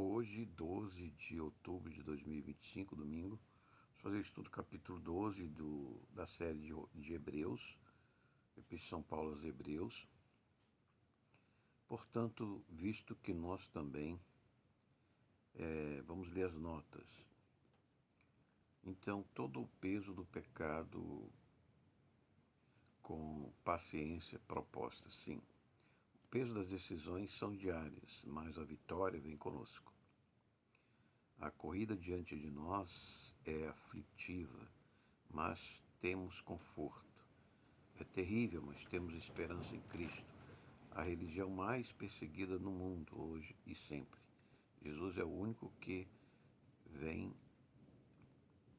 Hoje, 12 de outubro de 2025, domingo, vamos fazer o estudo capítulo 12 da série de Hebreus, Epístola de São Paulo aos Hebreus. Portanto, visto que nós também vamos ler as notas. Então, todo o peso do pecado com paciência proposta, sim. O peso das decisões são diárias, mas a vitória vem conosco. A corrida diante de nós é aflitiva, mas temos conforto. É terrível, mas temos esperança em Cristo, a religião mais perseguida no mundo hoje e sempre. Jesus é o único que vem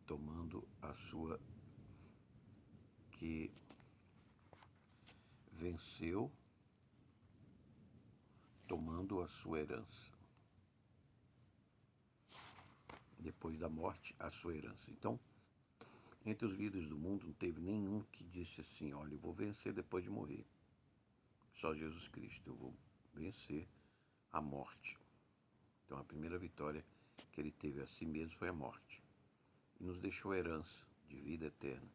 tomando que venceu, tomando a sua herança. Depois da morte, a sua herança. Então, entre os líderes do mundo, não teve nenhum que disse assim: olha, eu vou vencer depois de morrer. Só Jesus Cristo, eu vou vencer a morte. Então, a primeira vitória que ele teve a si mesmo foi a morte. E nos deixou a herança de vida eterna,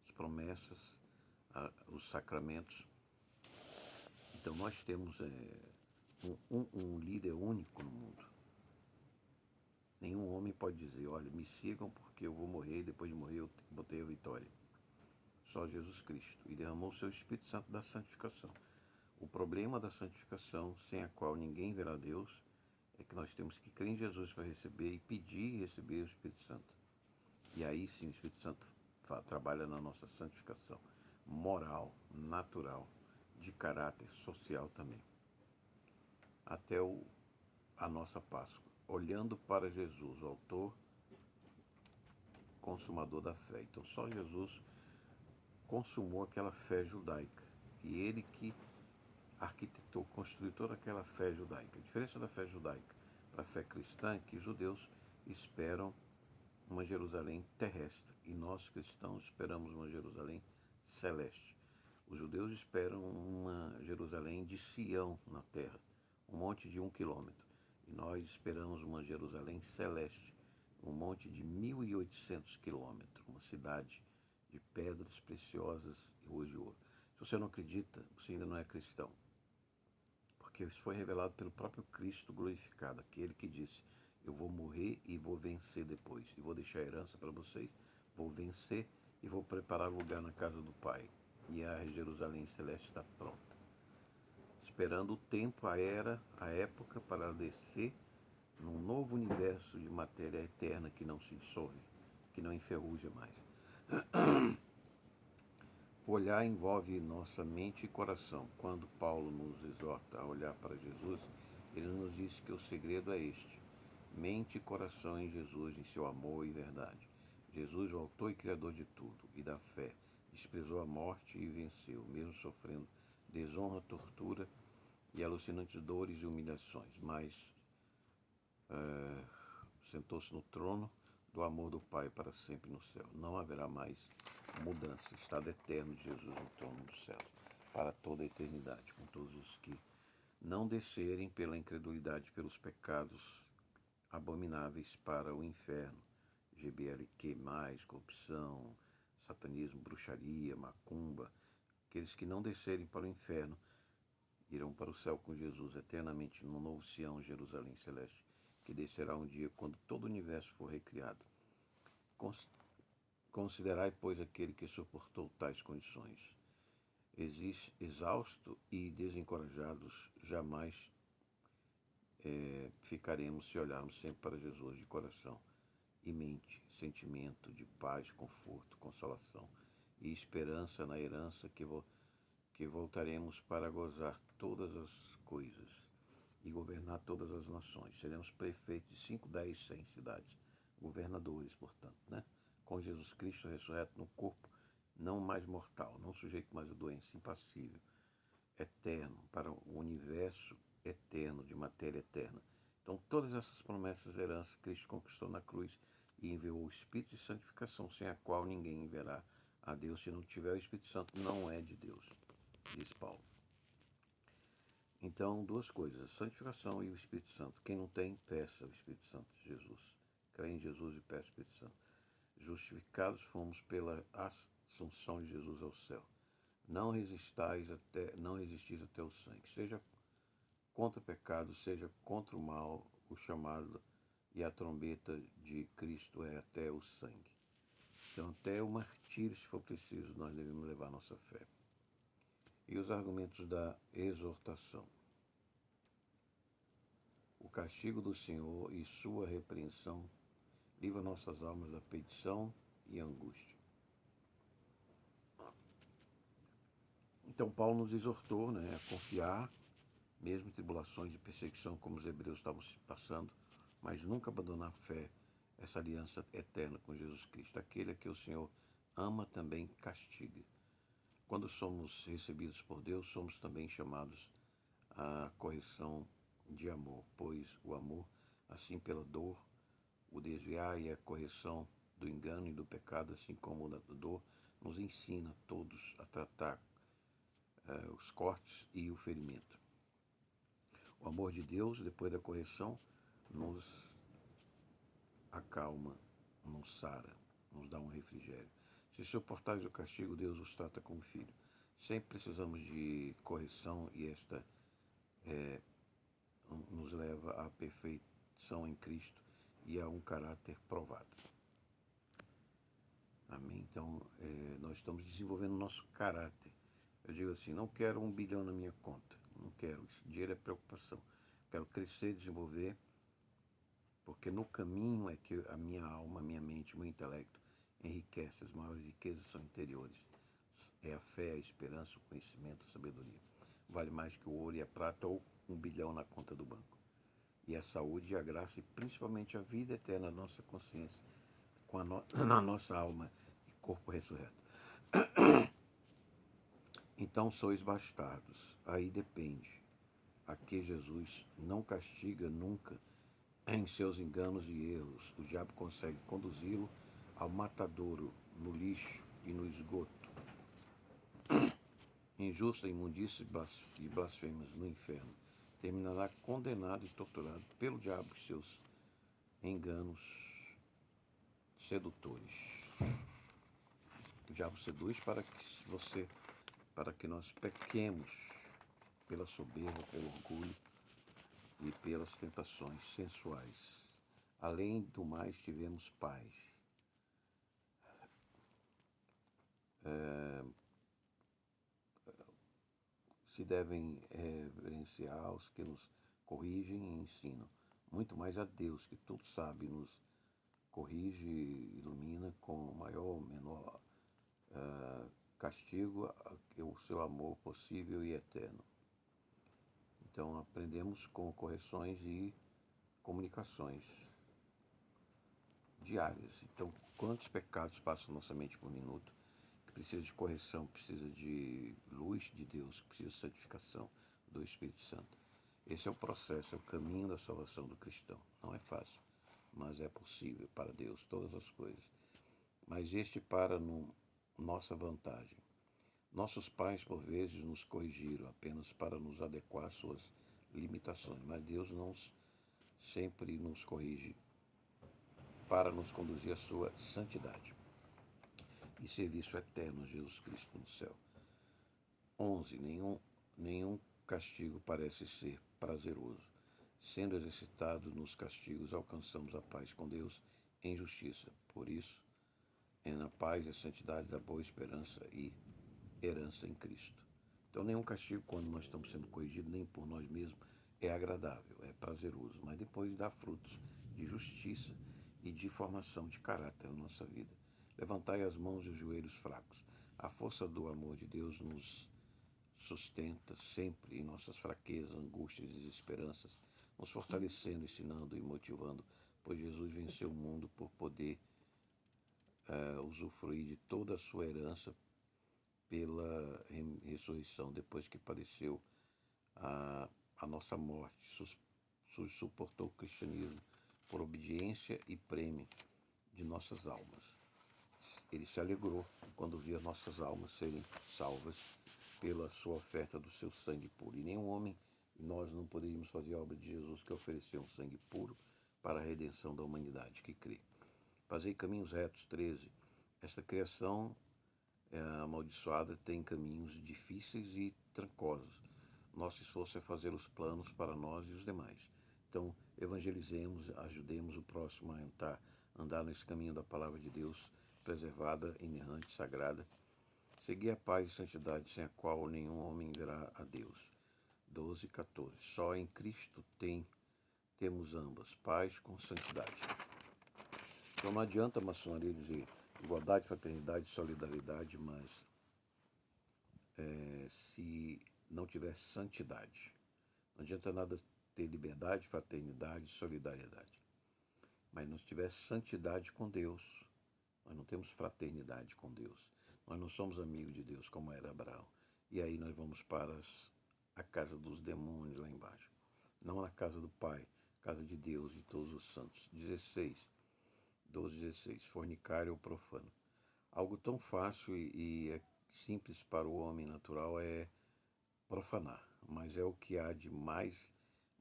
as promessas, os sacramentos. Então, nós temos um líder único no mundo. Nenhum homem pode dizer: olha, me sigam porque eu vou morrer e depois de morrer eu vou ter a vitória. Só Jesus Cristo. E derramou o seu Espírito Santo da santificação. O problema da santificação, sem a qual ninguém verá Deus, é que nós temos que crer em Jesus para receber e pedir e receber o Espírito Santo. E aí sim o Espírito Santo trabalha na nossa santificação moral, natural, de caráter social também. Até a nossa Páscoa. Olhando para Jesus, o autor, consumador da fé. Então só Jesus consumou aquela fé judaica. E ele que arquitetou, construiu toda aquela fé judaica. A diferença da fé judaica para a fé cristã é que os judeus esperam uma Jerusalém terrestre e nós cristãos esperamos uma Jerusalém celeste. Os judeus esperam uma Jerusalém de Sião na terra, um monte de 1 quilômetro. E nós esperamos uma Jerusalém celeste, um monte de 1.800 quilômetros, uma cidade de pedras preciosas e ruas de ouro. Se você não acredita, você ainda não é cristão. Porque isso foi revelado pelo próprio Cristo glorificado, aquele que disse: eu vou morrer e vou vencer depois, e vou deixar a herança para vocês, vou vencer e vou preparar lugar na casa do Pai. E a Jerusalém Celeste está pronta, esperando o tempo, a era, a época para descer num novo universo de matéria eterna que não se dissolve, que não enferruja mais. O olhar envolve nossa mente e coração. Quando Paulo nos exorta a olhar para Jesus, ele nos diz que o segredo é este: mente e coração em Jesus, em seu amor e verdade. Jesus, o autor e criador de tudo e da fé, desprezou a morte e venceu, mesmo sofrendo desonra, tortura e alucinantes dores e humilhações, mas sentou-se no trono do amor do Pai para sempre no céu. Não haverá mais mudança. Estado eterno de Jesus no trono do céu, para toda a eternidade, com todos os que não descerem pela incredulidade, pelos pecados abomináveis para o inferno. GBLQ+, corrupção, satanismo, bruxaria, macumba. Aqueles que não descerem para o inferno irão para o céu com Jesus eternamente no novo Sião, Jerusalém Celeste, que descerá um dia quando todo o universo for recriado. Considerai, pois, aquele que suportou tais condições. Exausto e desencorajados, jamais ficaremos se olharmos sempre para Jesus de coração e mente, sentimento de paz, conforto, consolação e esperança na herança que voltaremos para gozar todas as coisas e governar todas as nações. Seremos prefeitos de 5, 10, 100 cidades, governadores, portanto, né? Com Jesus Cristo ressurreto no corpo, não mais mortal, não sujeito mais à doença, impassível, eterno, para o universo eterno, de matéria eterna. Então, todas essas promessas, heranças, Cristo conquistou na cruz e enviou o Espírito de santificação, sem a qual ninguém verá a Deus. Se não tiver o Espírito Santo, não é de Deus, diz Paulo. Então, duas coisas, a santificação e o Espírito Santo. Quem não tem, peça o Espírito Santo de Jesus. Crê em Jesus e peça o Espírito Santo. Justificados fomos pela assunção de Jesus ao céu. Não resistis até o sangue. Seja contra o pecado, seja contra o mal, o chamado e a trombeta de Cristo é até o sangue. Então, até o martírio, se for preciso, nós devemos levar nossa fé. E os argumentos da exortação. O castigo do Senhor e sua repreensão livra nossas almas da perdição e angústia. Então, Paulo nos exortou, a confiar, mesmo em tribulações e perseguição, como os hebreus estavam se passando, mas nunca abandonar a fé, essa aliança eterna com Jesus Cristo. Aquele a que o Senhor ama também castiga. Quando somos recebidos por Deus, somos também chamados à correção de amor, pois o amor, assim pela dor, o desviar e a correção do engano e do pecado, assim como da dor, nos ensina todos a tratar os cortes e o ferimento. O amor de Deus, depois da correção, nos acalma, nos sara, nos dá um refrigério. Se suportais o castigo, Deus os trata como filho. Sempre precisamos de correção e esta nos leva à perfeição em Cristo e a um caráter provado. Amém? Então, nós estamos desenvolvendo o nosso caráter. Eu digo assim, não quero 1 bilhão na minha conta. Não quero. Isso. Dinheiro é preocupação. Quero crescer, desenvolver, porque no caminho é que a minha alma, a minha mente, o meu intelecto enriquece. As maiores riquezas são interiores. É a fé, a esperança, o conhecimento, a sabedoria. Vale mais que o ouro e a prata ou 1 bilhão na conta do banco. E a saúde e a graça e principalmente a vida eterna na nossa consciência, na nossa alma e corpo ressurreto. Então sois bastardos. Aí depende. Aqui Jesus não castiga nunca em seus enganos e erros. O diabo consegue conduzi-lo ao matadouro, no lixo e no esgoto. Injusta, imundícia e blasfêmias no inferno. Terminará condenado e torturado pelo diabo e seus enganos sedutores. O diabo seduz para que nós pequemos pela soberba, pelo orgulho e pelas tentações sensuais. Além do mais, tivemos paz. Se devem reverenciar os que nos corrigem e ensinam. Muito mais a Deus, que tudo sabe, nos corrige e ilumina com maior ou menor castigo o seu amor possível e eterno. Então aprendemos com correções e comunicações diárias. Então, quantos pecados passam nossa mente por minuto? Que precisa de correção, precisa de luz de Deus, que precisa de santificação do Espírito Santo. Esse é o processo, é o caminho da salvação do cristão. Não é fácil, mas é possível para Deus todas as coisas. Mas este para nossa vantagem. Nossos pais, por vezes, nos corrigiram apenas para nos adequar às suas limitações, mas Deus não sempre nos corrige para nos conduzir à sua santidade e serviço eterno a Jesus Cristo no céu. 11. Nenhum castigo parece ser prazeroso. Sendo exercitados nos castigos, alcançamos a paz com Deus em justiça. Por isso, é na paz e a santidade da boa esperança e herança em Cristo. Então, nenhum castigo, quando nós estamos sendo corrigidos, nem por nós mesmos, é agradável, é prazeroso, mas depois dá frutos de justiça e de formação de caráter na nossa vida. Levantai as mãos e os joelhos fracos. A força do amor de Deus nos sustenta sempre em nossas fraquezas, angústias e desesperanças, nos fortalecendo, ensinando e motivando, pois Jesus venceu o mundo por poder usufruir de toda a sua herança pela ressurreição, depois que padeceu a nossa morte, suportou o cristianismo por obediência e prêmio de nossas almas. Ele se alegrou quando via nossas almas serem salvas pela sua oferta do seu sangue puro. E nenhum homem E nós não poderíamos fazer a obra de Jesus, que ofereceu um sangue puro para a redenção da humanidade que crê. Fazei caminhos retos, 13. Esta criação amaldiçoada tem caminhos difíceis e trancosos. Nosso esforço é fazer os planos para nós e os demais. Então, evangelizemos, ajudemos o próximo a andar nesse caminho da palavra de Deus, preservada, inerrante, sagrada. Seguir a paz e santidade, sem a qual nenhum homem verá a Deus. 12, 14. Só em Cristo temos ambas, paz com santidade. Então não adianta a maçonaria dizer igualdade, fraternidade, solidariedade, mas se não tiver santidade. Não adianta nada ter liberdade, fraternidade, solidariedade. Mas não tiver santidade com Deus, nós não temos fraternidade com Deus. Nós não somos amigos de Deus como era Abraão. E aí nós vamos para a casa dos demônios lá embaixo. Não na casa do Pai, casa de Deus e todos os santos. 12, 16. Fornicário ou profano. Algo tão fácil e é simples para o homem natural é profanar, mas é o que há de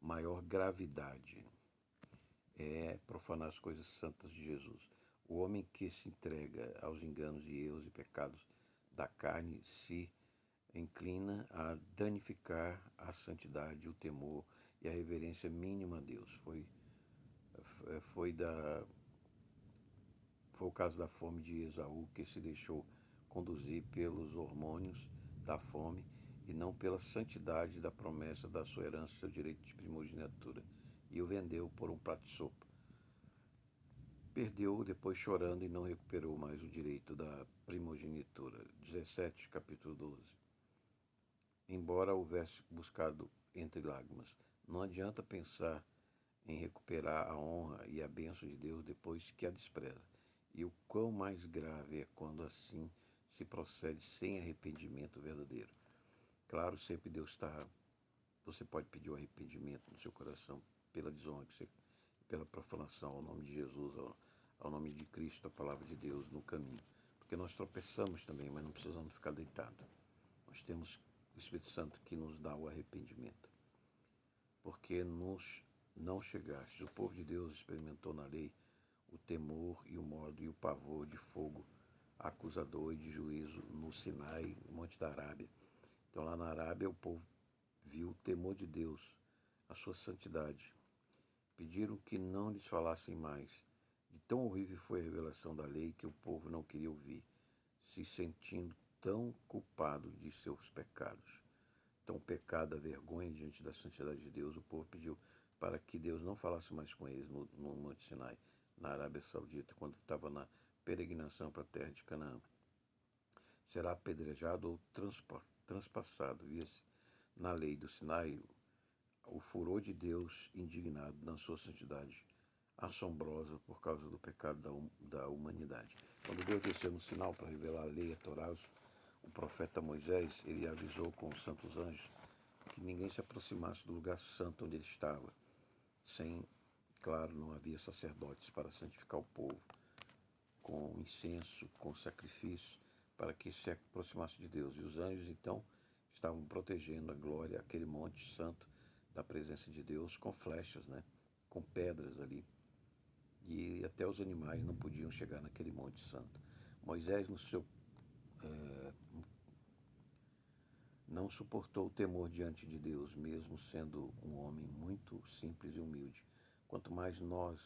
maior gravidade. É profanar as coisas santas de Jesus. O homem que se entrega aos enganos e erros e pecados da carne se inclina a danificar a santidade, o temor e a reverência mínima a Deus. Foi o caso da fome de Esaú, que se deixou conduzir pelos hormônios da fome e não pela santidade da promessa da sua herança, seu direito de primogenitura, e o vendeu por um prato de sopa. Perdeu depois chorando e não recuperou mais o direito da primogenitura. 17, capítulo 12. Embora houvesse buscado entre lágrimas, não adianta pensar em recuperar a honra e a bênção de Deus depois que a despreza. E o quão mais grave é quando assim se procede sem arrependimento verdadeiro. Claro, sempre Deus está. Você pode pedir o arrependimento no seu coração pela desonra, pela profanação ao nome de Jesus, ao nome de Cristo, a palavra de Deus no caminho. Porque nós tropeçamos também, mas não precisamos ficar deitados. Nós temos o Espírito Santo que nos dá o arrependimento. Porque não chegastes. O povo de Deus experimentou na lei o temor e o modo e o pavor de fogo acusador e de juízo no Sinai, no Monte da Arábia. Então lá na Arábia o povo viu o temor de Deus, a sua santidade. Pediram que não lhes falassem mais. De tão horrível foi a revelação da lei que o povo não queria ouvir, se sentindo tão culpado de seus pecados. Então, o pecado, a vergonha diante da santidade de Deus, o povo pediu para que Deus não falasse mais com eles no Monte Sinai, na Arábia Saudita, quando estava na peregrinação para a terra de Canaã. Será apedrejado ou transpassado. Via-se na lei do Sinai o furor de Deus indignado na sua santidade assombrosa por causa do pecado da humanidade. Quando Deus desceu no Sinai para revelar a lei, a Torá, o profeta Moisés, ele avisou com os santos anjos que ninguém se aproximasse do lugar santo onde ele estava. Claro, não havia sacerdotes para santificar o povo, com incenso, com sacrifício, para que se aproximasse de Deus. E os anjos, então, estavam protegendo a glória, aquele monte santo da presença de Deus, com flechas, né? Com pedras ali. E até os animais não podiam chegar naquele monte santo. Moisés, não suportou o temor diante de Deus, mesmo sendo um homem muito simples e humilde. Quanto mais nós,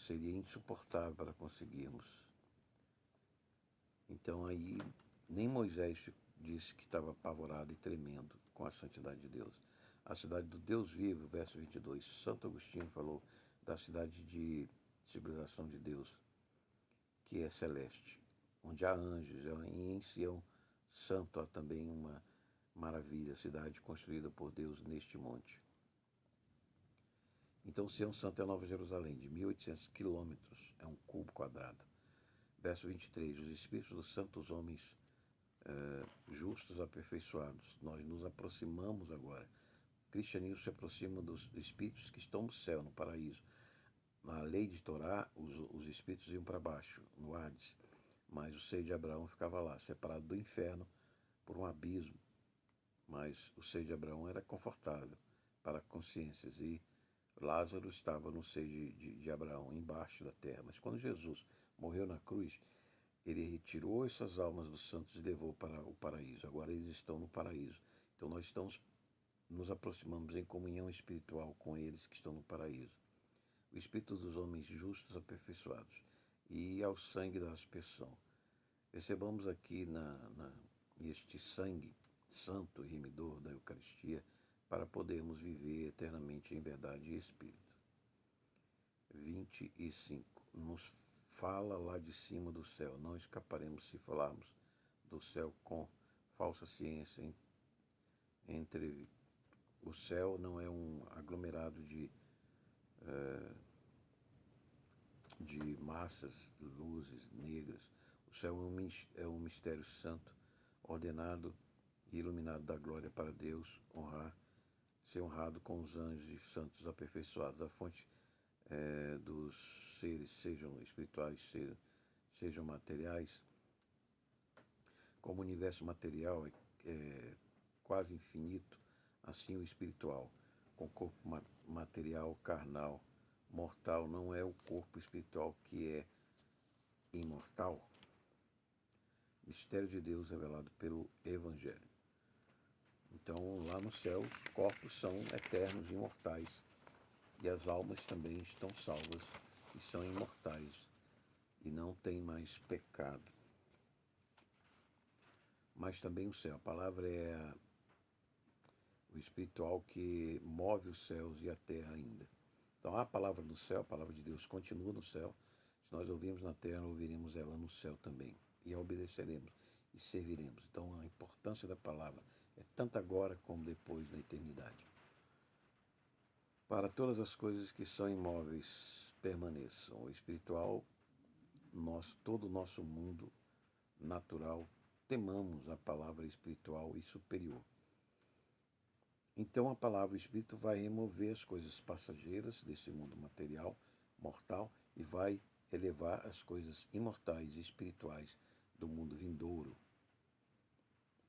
seria insuportável para conseguirmos. Então aí, nem Moisés disse que estava apavorado e tremendo com a santidade de Deus. A cidade do Deus vivo, verso 22, Santo Agostinho falou da cidade de civilização de Deus, que é celeste, onde há anjos, e em Sião Santo há também uma maravilha, cidade construída por Deus neste monte. Então, Sião Santo é a Nova Jerusalém, de 1.800 quilômetros, é um cubo quadrado. Verso 23, os espíritos dos santos homens justos aperfeiçoados. Nós nos aproximamos agora. O cristianismo se aproxima dos espíritos que estão no céu, no paraíso. Na lei de Torá, os espíritos iam para baixo, no Hades. Mas o seio de Abraão ficava lá, separado do inferno por um abismo. mas o seio de Abraão era confortável para consciências e Lázaro estava no seio de Abraão, embaixo da terra. Mas quando Jesus morreu na cruz, ele retirou essas almas dos santos e levou para o paraíso. Agora eles estão no paraíso. Então nós nos aproximamos em comunhão espiritual com eles que estão no paraíso. O espírito dos homens justos aperfeiçoados e ao sangue da aspersão. Recebamos aqui este sangue santo e remidor da Eucaristia para podermos viver eternamente em verdade e espírito. 25. Nos fala lá de cima do céu. Não escaparemos se falarmos do céu com falsa ciência. Entre o céu não é um aglomerado de massas, luzes negras. O céu é um mistério santo, ordenado e iluminado da glória para Deus, ser honrado com os anjos e santos aperfeiçoados. A fonte dos seres, sejam espirituais, sejam materiais, como o universo material é quase infinito, assim o espiritual, com corpo material, carnal, mortal, não é o corpo espiritual que é imortal. Mistério de Deus revelado pelo Evangelho. Então, lá no céu, os corpos são eternos, imortais, e as almas também estão salvas e são imortais, e não tem mais pecado. Mas também o céu, a palavra é o espiritual que move os céus e a terra ainda. Então a palavra do céu, a palavra de Deus continua no céu. Se nós ouvirmos na terra, ouviremos ela no céu também. E a obedeceremos e serviremos. Então a importância da palavra é tanto agora como depois na eternidade. Para todas as coisas que são imóveis permaneçam. O espiritual, todo o nosso mundo natural, temamos a palavra espiritual e superior. Então a palavra espírito vai remover as coisas passageiras desse mundo material, mortal, e vai elevar as coisas imortais e espirituais do mundo vindouro.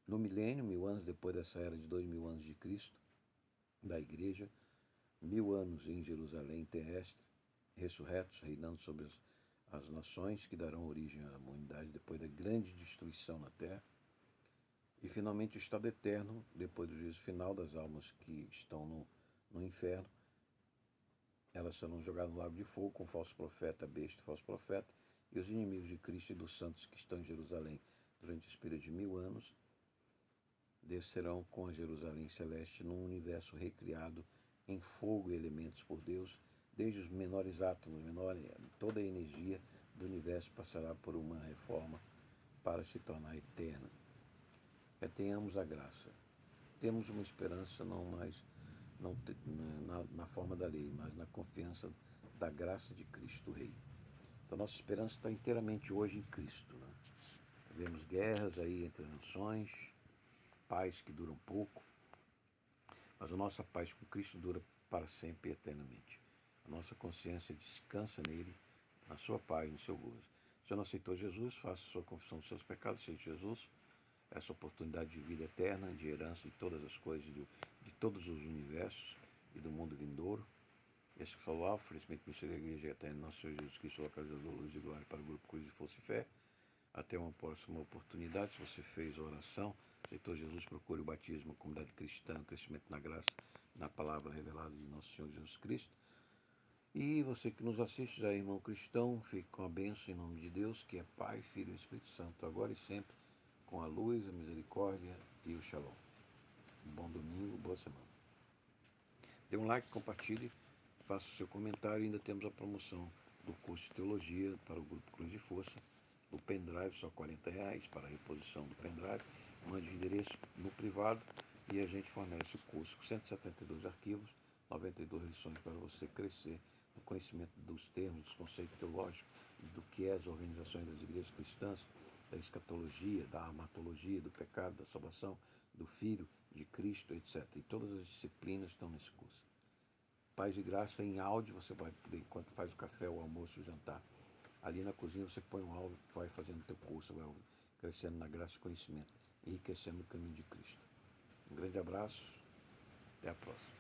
No milênio, 1000 anos depois dessa era de 2000 anos de Cristo, da Igreja, 1000 anos em Jerusalém terrestre, ressurretos, reinando sobre as nações que darão origem à humanidade depois da grande destruição na terra. E finalmente o estado eterno, depois do juízo final das almas que estão no inferno. Elas serão jogadas no lago de fogo com o falso profeta, besta e falso profeta, e os inimigos de Cristo e dos santos que estão em Jerusalém durante esse período de 1000 anos descerão com a Jerusalém celeste num universo recriado em fogo e elementos por Deus, desde os menores átomos, toda a energia do universo passará por uma reforma para se tornar eterna. Tenhamos a graça. Temos uma esperança não na forma da lei, mas na confiança da graça de Cristo Rei. Então nossa esperança está inteiramente hoje em Cristo. Né? Vemos guerras aí entre as nações, paz que duram pouco, mas a nossa paz com Cristo dura para sempre e eternamente. A nossa consciência descansa nele, na sua paz, no seu gozo. Se você não aceitou Jesus, faça a sua confissão dos seus pecados, aceite Jesus, essa oportunidade de vida eterna, de herança de todas as coisas, de todos os universos e do mundo vindouro. Esse que falou, oferecimento do Ministério da Igreja Eterna, nosso Senhor Jesus Cristo, localizador, luz e glória para o Grupo Cruz de Força e Fé. Até uma próxima oportunidade. Se você fez a oração, aceitou Jesus, procure o batismo, a comunidade cristã, o crescimento na graça, na palavra revelada de nosso Senhor Jesus Cristo. E você que nos assiste, já irmão cristão, fique com a bênção em nome de Deus, que é Pai, Filho e Espírito Santo, agora e sempre, com a luz, a misericórdia e o shalom. Um bom domingo, boa semana. Dê um like, compartilhe, faça o seu comentário. Ainda temos a promoção do curso de Teologia para o Grupo Cruz de Força, do pendrive, só R$40 para a reposição do pendrive. Mande o endereço no privado e a gente fornece o curso com 172 arquivos, 92 lições para você crescer no conhecimento dos termos, dos conceitos teológicos, do que é as organizações das igrejas cristãs, da escatologia, da amatologia, do pecado, da salvação, do Filho, de Cristo, etc. E todas as disciplinas estão nesse curso. Paz e graça em áudio, você vai poder, enquanto faz o café, o almoço, o jantar. Ali na cozinha você põe um áudio, vai fazendo o teu curso, vai crescendo na graça e conhecimento, enriquecendo o caminho de Cristo. Um grande abraço. Até a próxima.